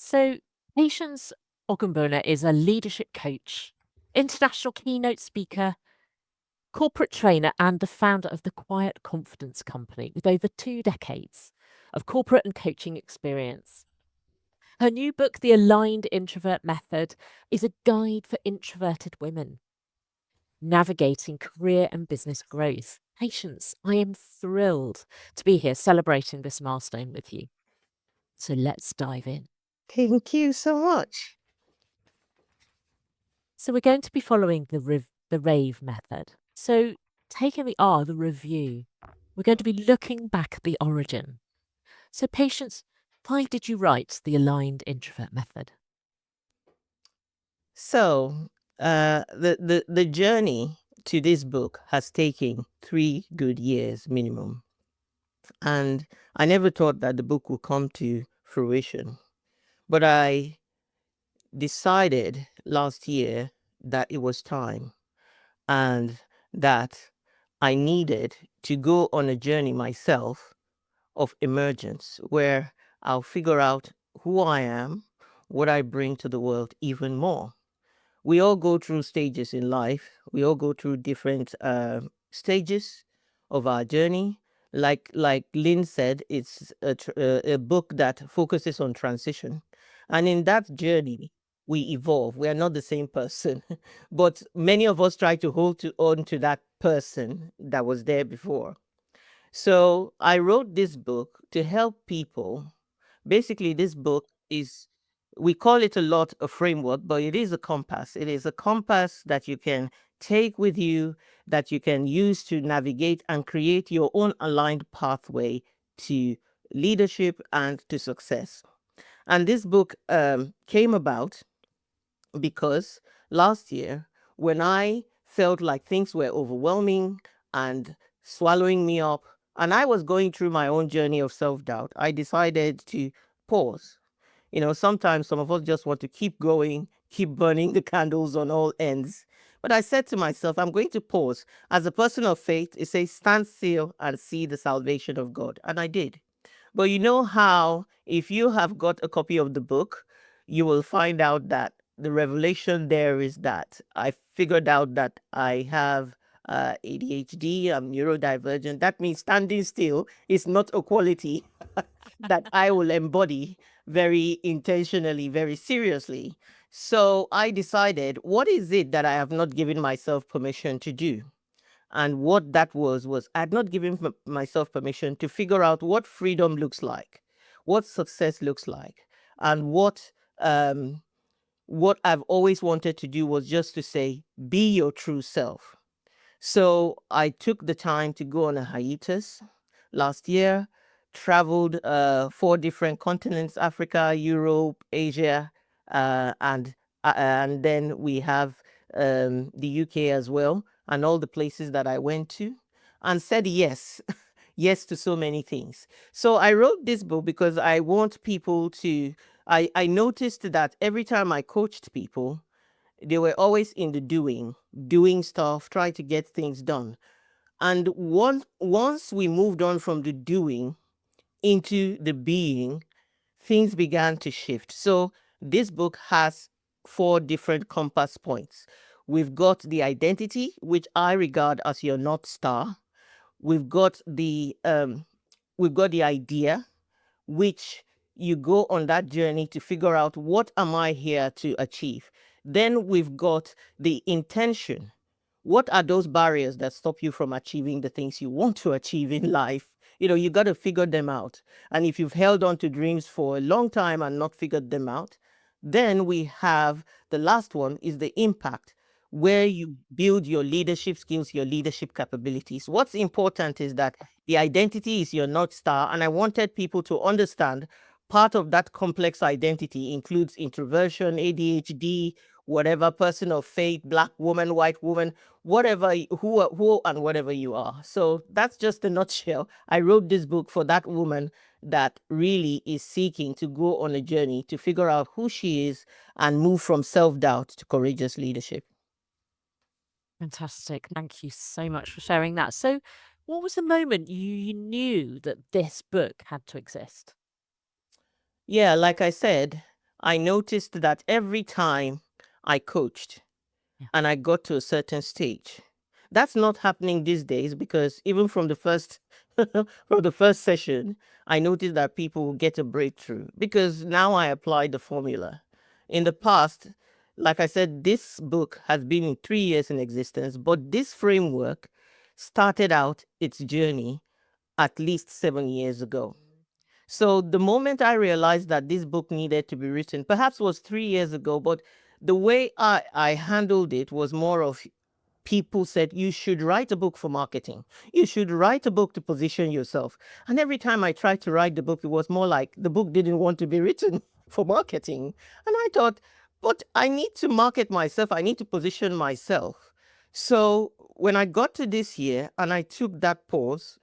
So, Patience Ogunbona is a leadership coach, international keynote speaker, corporate trainer, and the founder of the Quiet Confidence Company with over 2 decades of corporate and coaching experience. Her new book, The Aligned Introvert Method, is a guide for introverted women navigating career and business growth. Patience, I am thrilled to be here celebrating this milestone with you. So let's dive in. Thank you so much. So we're going to be following the Rave method. So taking the R, the review, we're going to be looking back at the origin. So Patience, why did you write the Aligned Introvert Method? So, the journey to this book has taken 3 good years minimum, and I never thought that the book would come to fruition. But I decided last year that it was time, and that I needed to go on a journey myself of emergence, where I'll figure out who I am, what I bring to the world even more. We all go through stages in life. We all go through different stages of our journey. Like Lynn said, it's a book that focuses on transition, and in that journey, we evolve. We are not the same person, but many of us try to on to that person that was there before. So I wrote this book to help people. Basically, this book is, we call it a lot a framework, but it is a compass. It is a compass that you can take with you, that you can use to navigate and create your own aligned pathway to leadership and to success. And this book came about because last year, when I felt like things were overwhelming and swallowing me up, and I was going through my own journey of self doubt, I decided to pause. Sometimes some of us just want to keep going, keep burning the candles on all ends. But I said to myself, I'm going to pause. As a person of faith, it says, stand still and see the salvation of God. And I did. But you know how, if you have got a copy of the book, you will find out that the revelation there is that I figured out that I have ADHD, I'm neurodivergent. That means standing still is not a quality that I will embody very intentionally, very seriously. So I decided, what is it that I have not given myself permission to do? And what that was I had not given myself permission to figure out what freedom looks like, what success looks like, and what I've always wanted to do was just to say, be your true self. So I took the time to go on a hiatus last year, traveled 4 different continents: Africa, Europe, Asia, and then we have the UK as well, and all the places that I went to, and said yes, yes to so many things. So I wrote this book because I want people to. I noticed that every time I coached people, they were always in the doing stuff, trying to get things done. And once we moved on from the doing into the being, things began to shift. So this book has 4 different compass points. We've got the identity, which I regard as your North Star. We've got the idea, which you go on that journey to figure out, what am I here to achieve? Then we've got the intention. What are those barriers that stop you from achieving the things you want to achieve in life? You got to figure them out. And if you've held on to dreams for a long time and not figured them out, then we have the last one, is the impact, where you build your leadership skills, your leadership capabilities. What's important is that the identity is your North Star. And I wanted people to understand part of that complex identity includes introversion, ADHD, whatever, person of faith, black woman, white woman, whatever, who and whatever you are. So that's just a nutshell. I wrote this book for that woman that really is seeking to go on a journey to figure out who she is and move from self-doubt to courageous leadership. Fantastic. Thank you so much for sharing that. So, what was the moment you knew that this book had to exist? Yeah, like I said, I noticed that every time I coached Yeah. and I got to a certain stage, that's not happening these days, because even from the first from the first session, I noticed that people get a breakthrough because now I apply the formula. In the past, like I said, this book has been in 3 years in existence, but this framework started out its journey at least 7 years ago. So the moment I realized that this book needed to be written, perhaps was 3 years ago, but the way I handled it was more of, people said, you should write a book for marketing. You should write a book to position yourself. And every time I tried to write the book, it was more like the book didn't want to be written for marketing. And I thought, but I need to market myself. I need to position myself. So when I got to this year and I took that pause,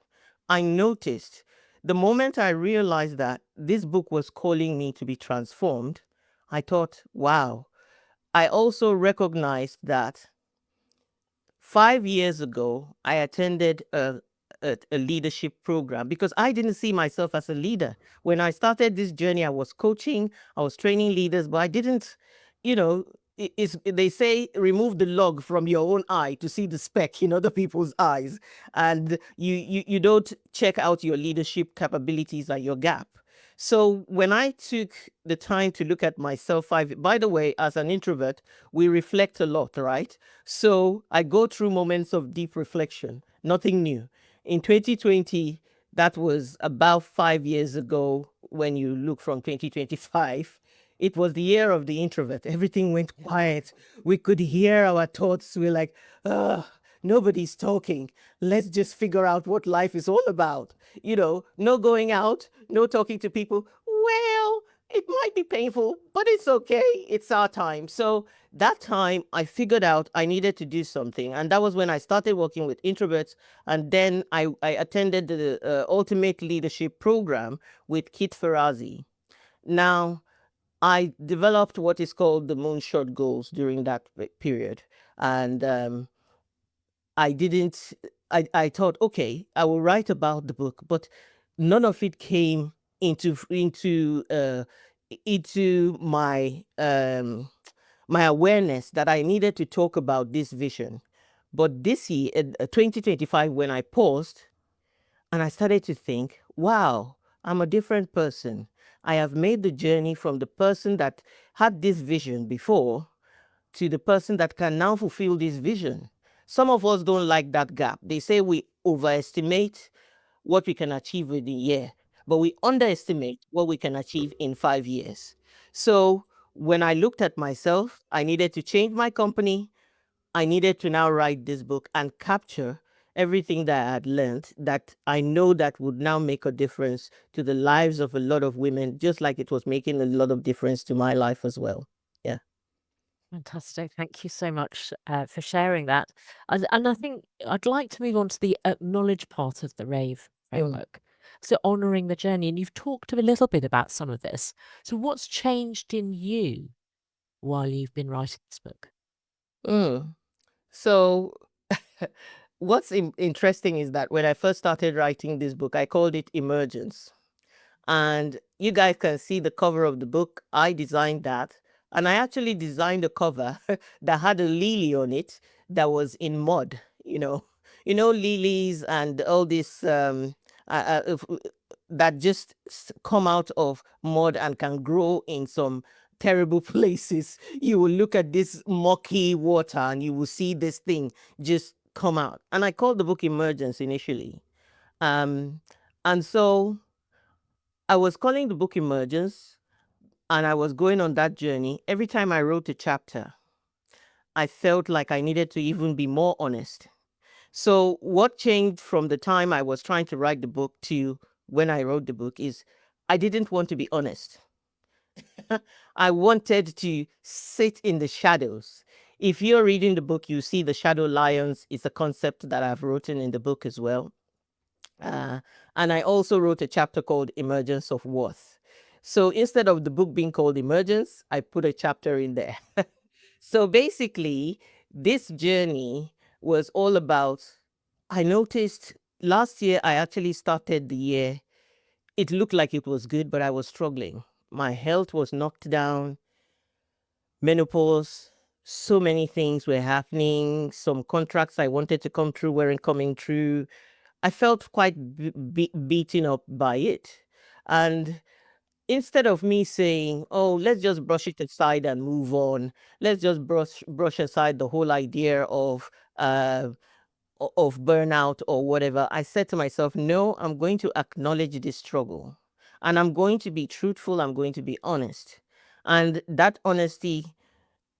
I noticed the moment I realized that this book was calling me to be transformed, I thought, wow. I also recognized that 5 years ago, I attended a leadership program because I didn't see myself as a leader. When I started this journey, I was coaching, I was training leaders, but I didn't, you know, they say remove the log from your own eye to see the speck in other people's eyes. And you don't check out your leadership capabilities and your gap. So when I took the time to look at myself, by the way, as an introvert, we reflect a lot, right? So I go through moments of deep reflection, nothing new. In 2020, that was about 5 years ago. When you look from 2025, it was the year of the introvert. Everything went quiet. We could hear our thoughts. We're like, ugh, nobody's talking. Let's just figure out what life is all about. No going out, no talking to people. Well, it might be painful, but it's okay. It's our time. So that time I figured out I needed to do something. And that was when I started working with introverts. And then I attended the Ultimate Leadership Program with Kit Ferrazzi. Now, I developed what is called the moonshot goals during that period. And I didn't, I thought, okay, I will write about the book, but none of it came into my awareness that I needed to talk about this vision. But this year, 2025, when I paused and I started to think, wow, I'm a different person. I have made the journey from the person that had this vision before to the person that can now fulfill this vision. Some of us don't like that gap. They say we overestimate what we can achieve within a year, but we underestimate what we can achieve in 5 years. So when I looked at myself, I needed to change my company. I needed to now write this book and capture everything that I had learned that I know that would now make a difference to the lives of a lot of women, just like it was making a lot of difference to my life as well. Yeah. Fantastic. Thank you so much for sharing that. And I think I'd like to move on to the acknowledge part of the Rave framework. So honoring the journey. And you've talked a little bit about some of this. So what's changed in you while you've been writing this book? Mm. So, what's interesting is that when I first started writing this book, I called it Emergence. And you guys can see the cover of the book. I designed that. And I actually designed a cover that had a lily on it that was in mud, lilies and all this that just come out of mud and can grow in some terrible places. You will look at this murky water and you will see this thing just come out. And I called the book Emergence initially. And so I was calling the book Emergence, and I was going on that journey. Every time I wrote a chapter, I felt like I needed to even be more honest. So, what changed from the time I was trying to write the book to when I wrote the book is I didn't want to be honest. I wanted to sit in the shadows. If you're reading the book, you see the shadow lions is a concept that I've written in the book as well. And I also wrote a chapter called Emergence of Worth. So instead of the book being called Emergence, I put a chapter in there. So basically, this journey was all about, I noticed last year, I actually started the year, it looked like it was good, but I was struggling. My health was knocked down, menopause, so many things were happening. Some contracts I wanted to come through weren't coming through. I felt quite beaten up by it. And instead of me saying, "Oh, let's just brush it aside and move on. Let's just brush aside the whole idea uh, of burnout or whatever," I said to myself, "No, I'm going to acknowledge this struggle, and I'm going to be truthful. I'm going to be honest." And that honesty,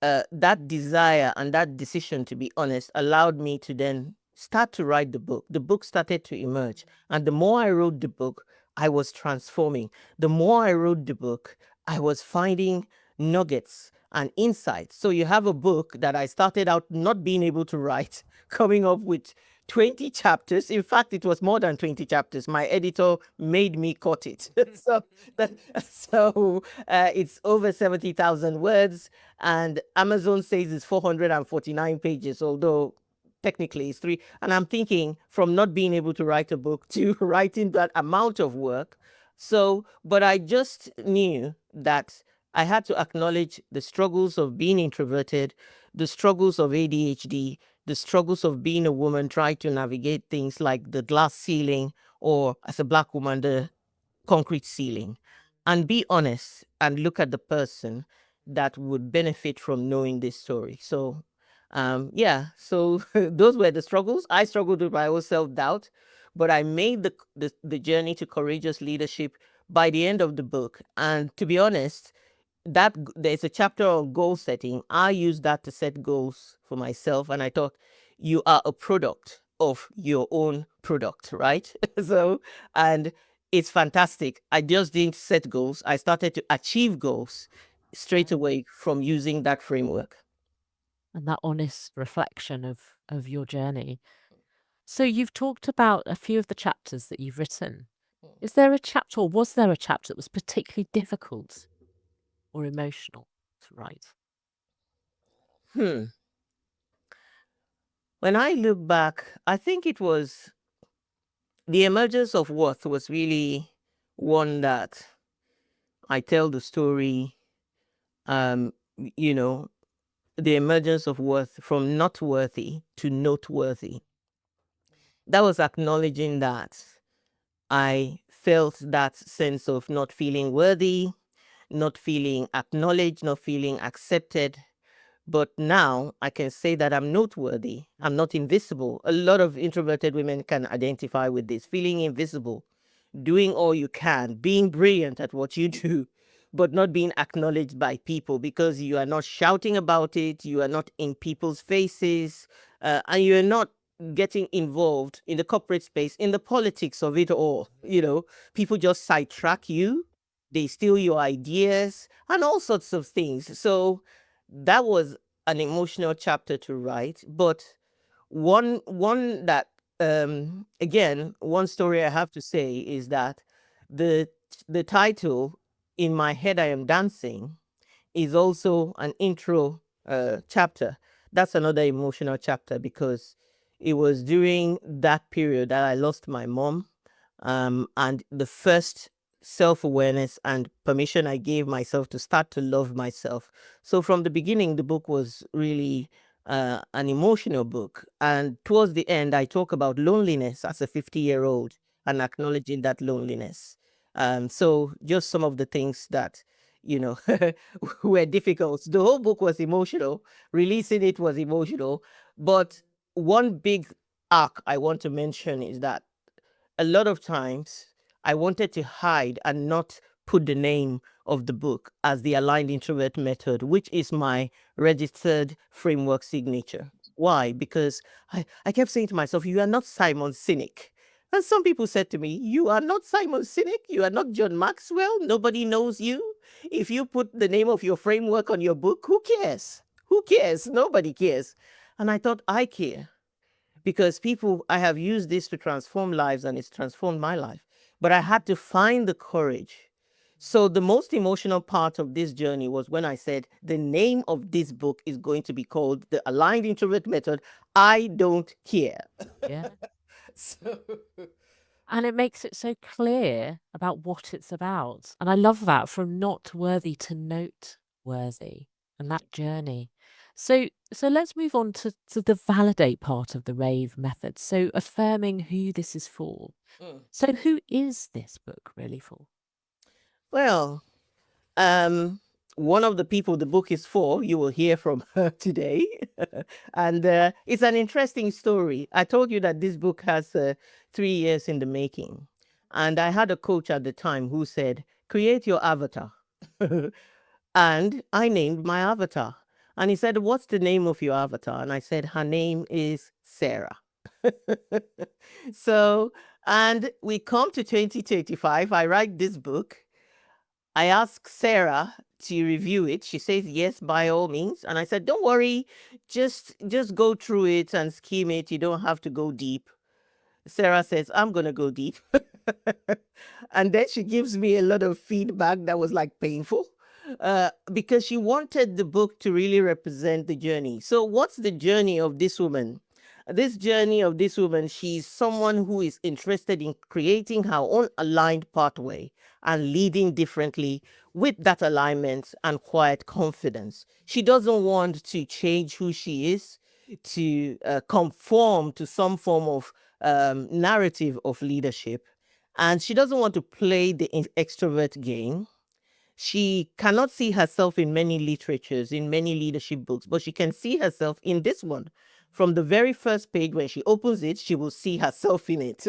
that desire and that decision to be honest allowed me to then start to write the book. The book started to emerge. And the more I wrote the book, I was transforming. The more I wrote the book, I was finding nuggets and insights. So you have a book that I started out not being able to write, coming up with 20 chapters. In fact, it was more than 20 chapters. My editor made me cut it. So it's over 70,000 words, and Amazon says it's 449 pages, although technically it's three. And I'm thinking, from not being able to write a book to writing that amount of work. So, but I just knew that I had to acknowledge the struggles of being introverted, the struggles of ADHD, the struggles of being a woman trying to navigate things like the glass ceiling, or as a Black woman, the concrete ceiling, and be honest and look at the person that would benefit from knowing this story. So, yeah, so those were the struggles. I struggled with my own self-doubt, but I made the journey to courageous leadership by the end of the book. And to be honest, there's a chapter on goal setting. I used that to set goals for myself, and I thought, you are a product of your own product, right? So, and it's fantastic. I just didn't set goals. I started to achieve goals straight away from using that framework. And that honest reflection of your journey. So you've talked about a few of the chapters that you've written. Is there a chapter, or was there a chapter that was particularly difficult or emotional to write? When I look back, I think it was the emergence of worth was really one that I tell the story, you know, the emergence of worth from not worthy to noteworthy. That was acknowledging that I felt that sense of not feeling worthy, not feeling acknowledged, not feeling accepted. But now I can say that I'm noteworthy. I'm not invisible. A lot of introverted women can identify with this, feeling invisible, doing all you can, being brilliant at what you do, but not being acknowledged by people because you are not shouting about it, you are not in people's faces, and you are not getting involved in the corporate space, in the politics of it all. People just sidetrack you, they steal your ideas, and all sorts of things. So that was an emotional chapter to write, but one that again, one story I have to say is that the the title, "In My Head I Am Dancing," is also an intro chapter. That's another emotional chapter because it was during that period that I lost my mom, and the first self-awareness and permission I gave myself to start to love myself. So from the beginning, the book was really an emotional book. And towards the end, I talk about loneliness as a 50-year-old and acknowledging that loneliness. So just some of the things that, were difficult. The whole book was emotional. Releasing it was emotional. But one big arc I want to mention is that a lot of times I wanted to hide and not put the name of the book as the Aligned Introvert Method, which is my registered framework signature. Why? Because I kept saying to myself, you are not Simon Sinek. And some people said to me, you are not Simon Sinek, you are not John Maxwell, nobody knows you. If you put the name of your framework on your book, who cares? Who cares? Nobody cares. And I thought, I care, because I have used this to transform lives, and it's transformed my life. But I had to find the courage. So the most emotional part of this journey was when I said, the name of this book is going to be called The Aligned Introvert Method. I don't care. Yeah. So And it makes it so clear about what it's about. And I love that, from not worthy to noteworthy, and that journey. So let's move on to the validate part of the Rave method. So affirming who this is for. Mm. So who is this book really for? Well, um, one of the people the book is for, you will hear from her today. And it's an interesting story. I told you that this book has 3 years in the making. And I had a coach at the time who said, create your avatar. And I named my avatar. And he said, what's the name of your avatar? And I said, her name is Sarah. So, and we come to 2025. I write this book. I asked Sarah to review it. She says yes, by all means. And I said, don't worry, just go through it and skim it. You don't have to go deep. Sarah says, I'm gonna go deep. And then she gives me a lot of feedback that was like painful. Because she wanted the book to really represent the journey. So, what's the journey of this woman? This journey of this woman, she's someone who is interested in creating her own aligned pathway and leading differently with that alignment and quiet confidence. She doesn't want to change who she is to conform to some form of narrative of leadership. And she doesn't want to play the extrovert game. She cannot see herself in many literatures, in many leadership books, but she can see herself in this one. From the very first page, when she opens it, she will see herself in it.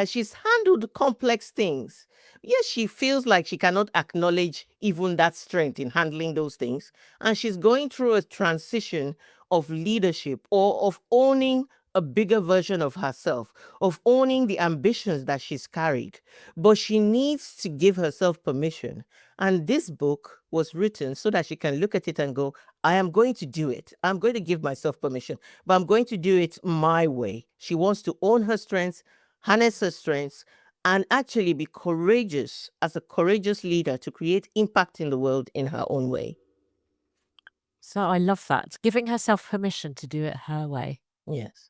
She's handled complex things. Yes, she feels like she cannot acknowledge even that strength in handling those things. And she's going through a transition of leadership or of owning a bigger version of herself, of owning the ambitions that she's carried. But she needs to give herself permission, and this book was written so that she can look at it and go, I am going to do it. I'm going to give myself permission, but I'm going to do it my way. She wants to own her strengths, harness her strengths, and actually be courageous as a courageous leader to create impact in the world in her own way. So I love that, giving herself permission to do it her way. Yes.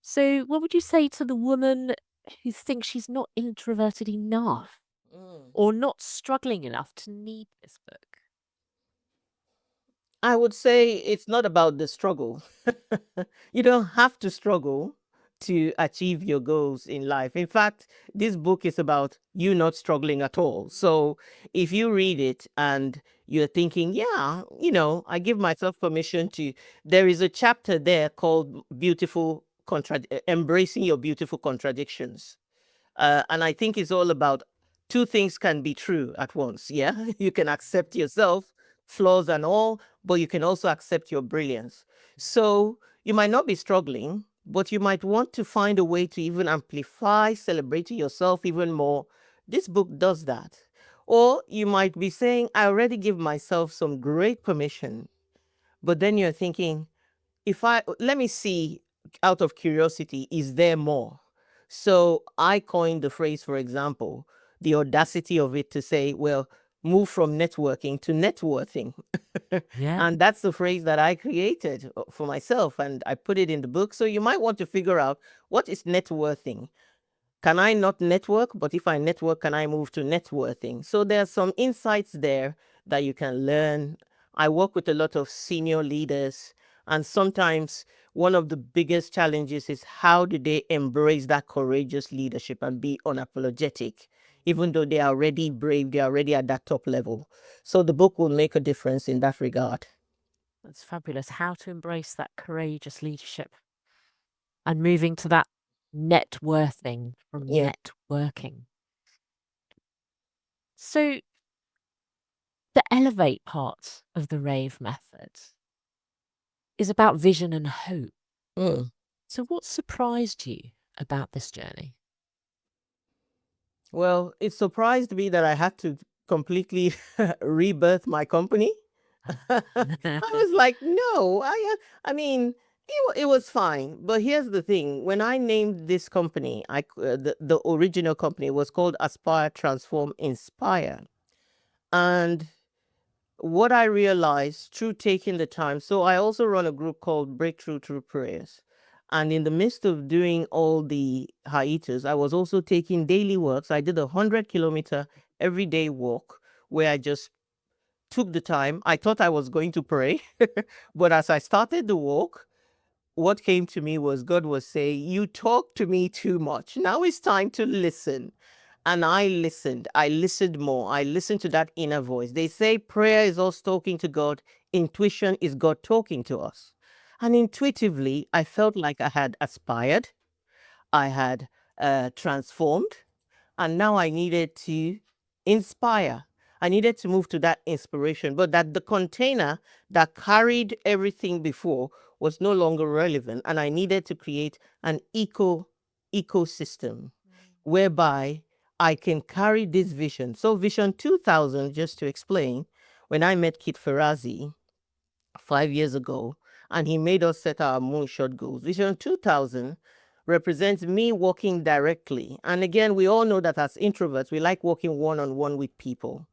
So what would you say to the woman who thinks she's not introverted enough Mm. or not struggling enough to need this book? I would say it's not about the struggle. You don't have to struggle to achieve your goals in life. In fact, this book is about you not struggling at all. So if you read it and you're thinking, yeah, I give myself permission to, there is a chapter there called Embracing Your Beautiful Contradictions. And I think it's all about two things can be true at once. Yeah. You can accept yourself, flaws and all, but you can also accept your brilliance. So you might not be struggling, but you might want to find a way to even amplify celebrating yourself even more. This book does that. Or you might be saying, I already give myself some great permission, but then you're thinking, if I let me see, out of curiosity, is there more? So I coined the phrase, for example, the audacity of it to say, well, move from networking to networthing. Yeah. And that's the phrase that I created for myself, and I put it in the book. So you might want to figure out, what is networthing? Can I not network? But if I network, can I move to networking? So there are some insights there that you can learn. I work with a lot of senior leaders, and sometimes one of the biggest challenges is, how do they embrace that courageous leadership and be unapologetic, even though they are already brave, they are already at that top level. So the book will make a difference in that regard. That's fabulous. How to embrace that courageous leadership and moving to that networthing from Yeah. networking. So the elevate part of the Rave method is about vision and hope. Mm. So what surprised you about this journey? Well, it surprised me that I had to completely rebirth my company. I was like, no, I mean, it was fine. But here's the thing: when I named this company, the original company was called Aspire, Transform, Inspire, and what I realized through taking the time. So I also run a group called Breakthrough Through Prayers. And in the midst of doing all the hiatus, I was also taking daily walks. I did a 100-kilometer everyday walk where I just took the time. I thought I was going to pray, but as I started the walk, what came to me was God was saying, "You talk to me too much. Now it's time to listen." And I listened. I listened more. I listened to that inner voice. They say prayer is us talking to God, intuition is God talking to us. And intuitively, I felt like I had aspired, I had transformed, and now I needed to inspire. I needed to move to that inspiration, but that the container that carried everything before was no longer relevant, and I needed to create an ecosystem whereby I can carry this vision. So Vision 2000, just to explain, when I met Kit Ferrazzi 5 years ago, and he made us set our moonshot goals. Vision 2000 represents me working directly. And again, we all know that as introverts, we like working one-on-one with people.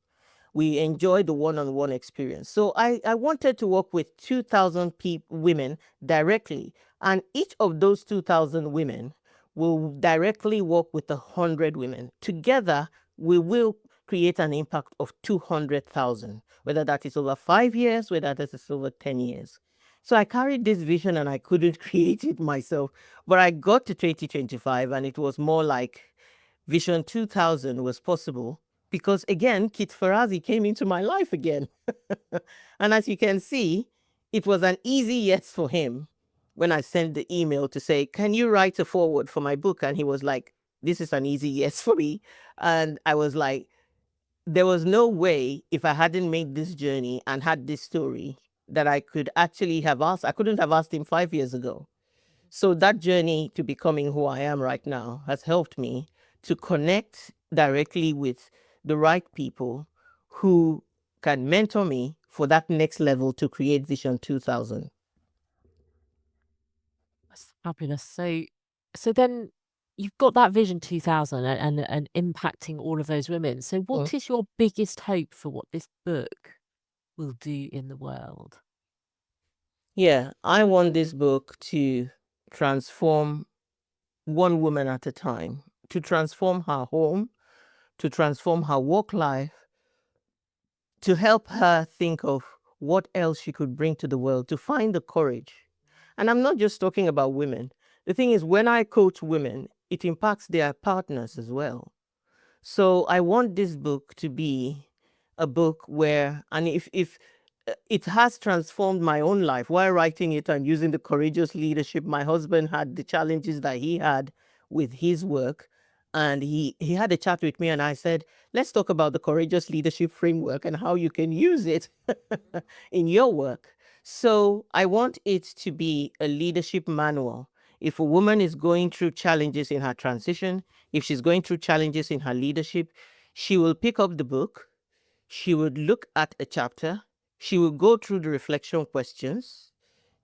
We enjoy the one-on-one experience. So I wanted to work with 2,000 women directly. And each of those 2,000 women will directly work with 100 women. Together, we will create an impact of 200,000, whether that is over 5 years, whether that is over 10 years. So I carried this vision and I couldn't create it myself. But I got to 2025 and it was more like Vision 2000 was possible because, again, Kit Ferrazzi came into my life again. And as you can see, it was an easy yes for him when I sent the email to say, "Can you write a foreword for my book?" And he was like, "This is an easy yes for me." And I was like, there was no way, if I hadn't made this journey and had this story, that I could actually have asked. I couldn't have asked him 5 years ago. So that journey to becoming who I am right now has helped me to connect directly with the right people who can mentor me for that next level to create Vision 2000. That's fabulous. So then you've got that Vision 2000 and impacting all of those women. So Mm. what is your biggest hope for what this book will do in the world? Yeah, I want this book to transform one woman at a time, to transform her home, to transform her work life, to help her think of what else she could bring to the world, to find the courage. And I'm not just talking about women. The thing is, when I coach women, it impacts their partners as well. So I want this book to be a book where, and if it has transformed my own life while writing it and using the courageous leadership. My husband had the challenges that he had with his work. And he had a chat with me and I said, let's talk about the courageous leadership framework and how you can use it in your work. So I want it to be a leadership manual. If a woman is going through challenges in her transition, if she's going through challenges in her leadership, she will pick up the book, she would look at a chapter, she would go through the reflection questions,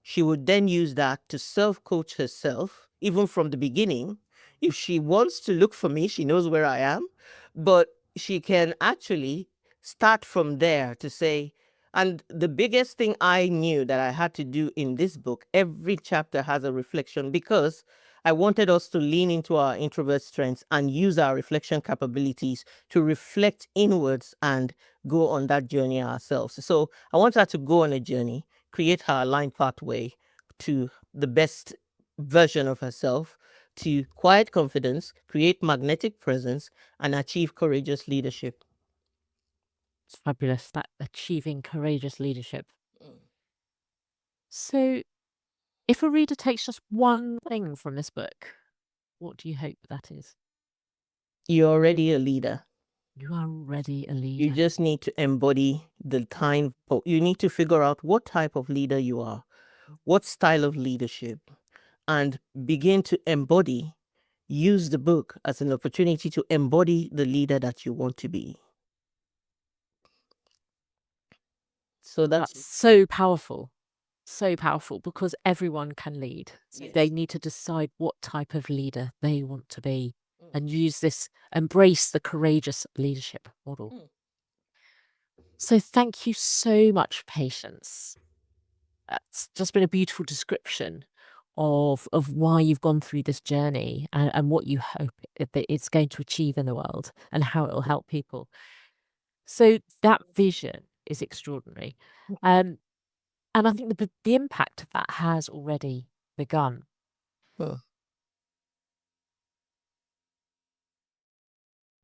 she would then use that to self-coach herself, even from the beginning. If she wants to look for me, she knows where I am, but she can actually start from there to say, and the biggest thing I knew that I had to do in this book, every chapter has a reflection because I wanted us to lean into our introvert strengths and use our reflection capabilities to reflect inwards and go on that journey ourselves. So I want her to go on a journey, create her aligned pathway to the best version of herself, to quiet confidence, create magnetic presence, and achieve courageous leadership. It's fabulous, that achieving courageous leadership. So if a reader takes just one thing from this book, what do you hope that is? You're already a leader. You are already a You leader. just need to embody the time. You need to figure out what type of leader you are, what style of leadership, and begin to embody. Use the book as an opportunity to embody the leader that you want to be. So That's that's so powerful because everyone can lead. So they yes. need to decide what type of leader they want to be Mm. and embrace the courageous leadership model. Mm. So thank you so much, Patience. That's just been a beautiful description of why you've gone through this journey and what you hope that it's going to achieve in the world and how it will help people. So that vision is extraordinary. And I think the impact of that has already begun. Well,